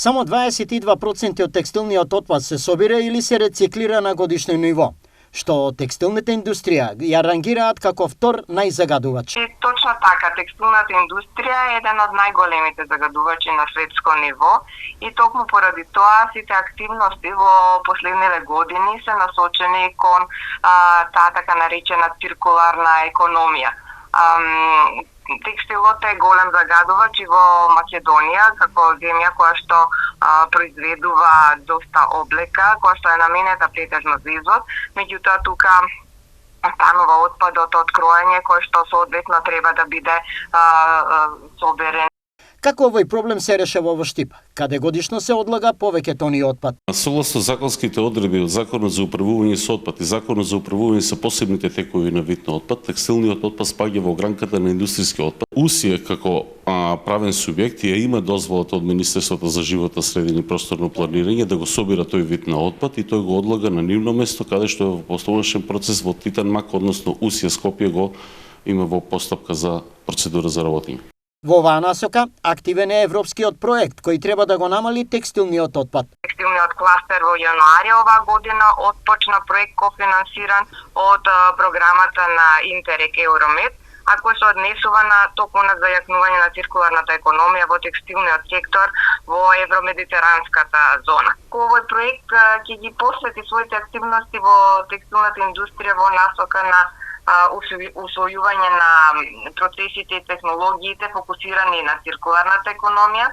Само 22% од текстилниот отпад се собира или се рециклира на годишно ниво, што текстилната индустрија ја рангираат како втор најзагадувач. Точно така, текстилната индустрија е еден од најголемите загадувачи на светско ниво и токму поради тоа сите активности во последниве години се насочени кон таа така наречена циркуларна економија. Текстилот е голем загадувач и во Македонија, како земја која што произведува доста облека, која што е наменета претежно за извоз, меѓутоа тука станува отпадот од кроење кој што соодветно треба да биде соберен. Како овој проблем се решава во Штип, каде годишно се одлага повеќе тони отпад? Согласно законските одредби од Законот за управување со отпад и Законот за управување со посебните текови на вид на отпад, текстилниот отпад спаѓа во гранката на индустријски отпад. УСИЕ како правен субјект ја има дозволата од Министерството за животна средина и просторно планирање да го собира тој вид на отпад и тој го одлага на нивно место каде што е во постојачен процес во Титанмак, односно УСИЕ Скопје го има во постапка за процедура за работење. Во оваа насока, активен е европскиот проект кој треба да го намали текстилниот отпад. Текстилниот кластер во јануари оваа година отпочна проект кофинансиран од програмата на Интерек Евромед, а кој се однесува на токму на зајакнување на циркуларната економија во текстилниот сектор во евромедитеранската зона. Овој проект ќе ги посвети своите активности во текстилната индустрија во насока на усвојување на процесите и технологиите фокусирани на циркуларната економија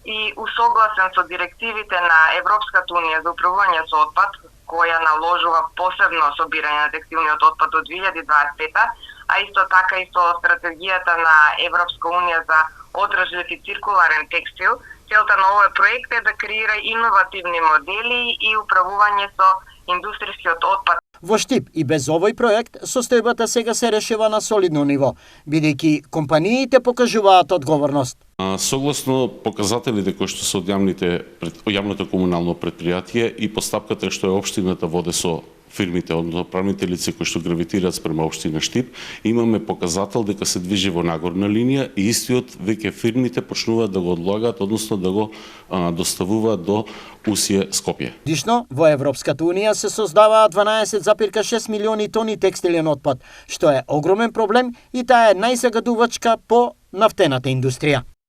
и усогласен со директивите на Европската унија за управување со отпад, која наложува посебно собирање на текстилниот отпад до 2025, а исто така и со стратегијата на Европска унија за одржлив и циркуларен текстил. Целта на овој проект е да креира иновативни модели и управување со индустријскиот отпад. Во Штип и без овој проект, состојбата сега се решава на солидно ниво, бидејќи компаниите покажуваат одговорност. Согласно показателите кои што се од јавното комунално претпријатие и постапката што е општината воде со фирмите, односно правните лица кои што гравитираат спрема општина Штип, имаме показател дека се движи во нагорна линија и истиот веќе фирмите почнуваат да го одлагаат, односно да го доставуваат до УСИЕ Скопје. Годишно во Европската унија се создаваат 12,6 милиони тони текстилен отпад, што е огромен проблем и таа е најзагадувачка по нафтената индустрија.